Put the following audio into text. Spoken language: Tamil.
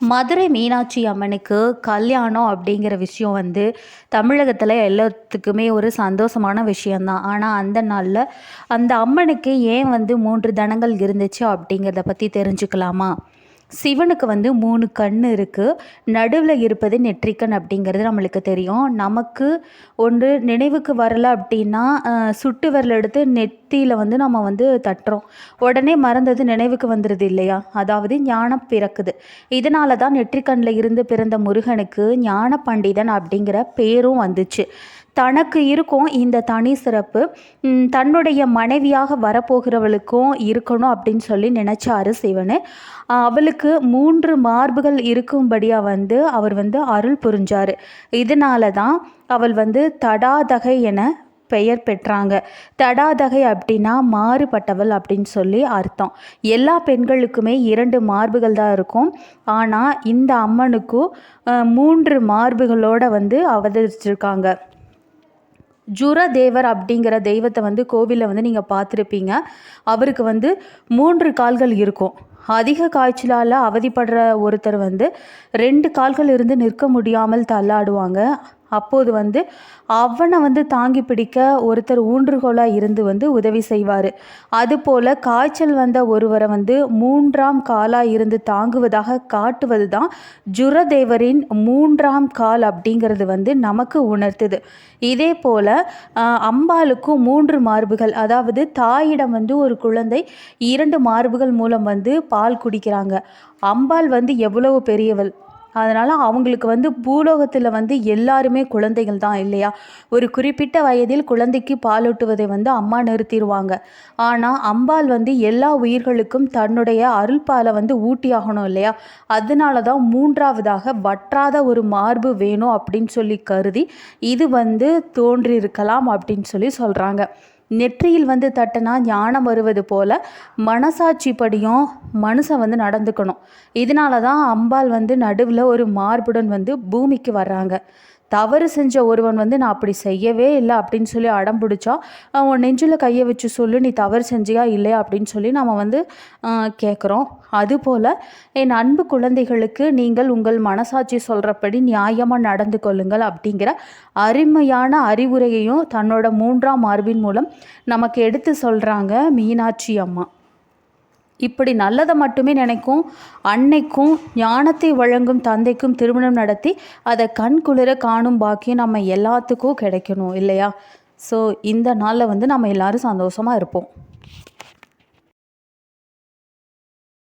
மதுரை மீனாட்சி அம்மனுக்கு கல்யாணம் அப்படிங்கிற விஷயம் வந்து தமிழகத்தில் எல்லாத்துக்குமே ஒரு சந்தோஷமான விஷயந்தான். ஆனால் அந்த நாளில் அந்த அம்மனுக்கு ஏன் வந்து 3 தனங்கள் இருந்துச்சு அப்படிங்கிறத பற்றி தெரிஞ்சுக்கலாமா? சிவனுக்கு வந்து 3 கண் இருக்குது. நடுவில் இருப்பது நெற்றிக்கண் அப்படிங்கிறது நம்மளுக்கு தெரியும். நமக்கு ஒன்று நினைவுக்கு வரல அப்படின்னா சுட்டு விரல் எடுத்து நெத்தியில் வந்து நம்ம வந்து தட்டுறோம். உடனே மறந்தது நினைவுக்கு வந்துடுது இல்லையா? அதாவது ஞானம் பிறக்குது. இதனால தான் நெற்றிக்கண்ணில் இருந்து பிறந்த முருகனுக்கு ஞான பண்டிதன் அப்படிங்கிற பேரும் வந்துச்சு. தனக்கு இருக்கும் இந்த தனி சிறப்பு தன்னுடைய மனைவியாக வரப்போகிறவளுக்கும் இருக்கணும் அப்படின்னு சொல்லி நினச்சாரு சிவன். அவளுக்கு 3 மார்புகள் இருக்கும்படியாக வந்து அவர் வந்து அருள் புரிஞ்சார். இதனால தான் அவள் வந்து தடாதகை என பெயர் பெற்றாங்க. தடாதகை அப்படின்னா மாறுபட்டவள் அப்படின்னு சொல்லி அர்த்தம். எல்லா பெண்களுக்குமே 2 மார்புகள் தான் இருக்கும். ஆனால் இந்த அம்மனுக்கும் 3 மார்புகளோடு வந்து அவதரிச்சிருக்காங்க. ஜுரதேவர் அப்படிங்கிற தெய்வத்தை வந்து கோவிலில் வந்து நீங்கள் பார்த்துருப்பீங்க. அவருக்கு வந்து 3 கால்கள் இருக்கும். அதிக காய்ச்சலால் அவதிப்படுற ஒருத்தர் வந்து 2 கால்கள் இருந்து நிற்க முடியாமல் தள்ளாடுவாங்க. அப்போது வந்து அவனை வந்து தாங்கி பிடிக்க ஒருத்தர் ஊன்றுகோலாக இருந்து வந்து உதவி செய்வார். அதுபோல் காய்ச்சல் வந்த ஒருவரை வந்து 3ஆம் காலாக இருந்து தாங்குவதாக காட்டுவது தான் ஜுரதேவரின் 3ஆம் கால் அப்படிங்கிறது வந்து நமக்கு உணர்த்துது. இதே போல் அம்பாளுக்கும் 3 மார்புகள், அதாவது தாயிடம் வந்து ஒரு குழந்தை 2 மார்புகள் மூலம் வந்து பால் குடிக்கிறாங்க. அம்பாள் வந்து எவ்வளவு பெரியவள்! அதனால் அவங்களுக்கு வந்து பூலோகத்தில் வந்து எல்லாருமே குழந்தைகள் தான் இல்லையா? ஒரு குறிப்பிட்ட வயதில் குழந்தைக்கு பாலூட்டுவதை வந்து அம்மா நிறுத்திடுவாங்க. ஆனால் அம்பாள் வந்து எல்லா உயிர்களுக்கும் தன்னுடைய அருள் பாலை வந்து ஊட்டியாகணும் இல்லையா? அதனால தான் 3ஆவதாக வற்றாத ஒரு மார்பு வேணும் அப்படின்னு சொல்லி கருதி இது வந்து தோன்றியிருக்கலாம் அப்படின்னு சொல்லி சொல்கிறாங்க. நெற்றியில் வந்து தட்டினா ஞானம் வருவது போல் மனசாட்சிப்படியும் மனுஷன் வந்து நடந்துக்கணும். இதனால தான் அம்பாள் வந்து நடுவில் ஒரு மார்புடன் வந்து பூமிக்கு வர்றாங்க. தவறு செஞ்ச ஒருவன் வந்து நான் அப்படி செய்யவே இல்லை அப்படின்னு சொல்லி அடம் பிடிச்சா அவன் நெஞ்சில் கையை வச்சு சொல்லு, நீ தவறு செஞ்சியா இல்லையா அப்படின்னு சொல்லி நம்ம வந்து கேட்குறோம். அதுபோல் என் அன்பு குழந்தைகளுக்கு நீங்கள் உங்கள் மனசாட்சி சொல்கிறபடி நியாயமாக நடந்து கொள்ளுங்கள் அப்படிங்கிற அருமையான அறிவுரையையும் தன்னோட 3ஆம் மார்பின் மூலம் நமக்கு எடுத்து சொல்கிறாங்க மீனாட்சி அம்மா. இப்படி நல்லதை மட்டுமே நினைக்கும் அன்னைக்கும் ஞானத்தை வழங்கும் தந்தைக்கும் திருமணம் நடத்தி அதை கண் குளிர காணும் பாக்கியம் நம்ம எல்லாத்துக்கும் கிடைக்கணும் இல்லையா? ஸோ இந்த நாளில் வந்து நம்ம எல்லாரும் சந்தோஷமாக இருப்போம்.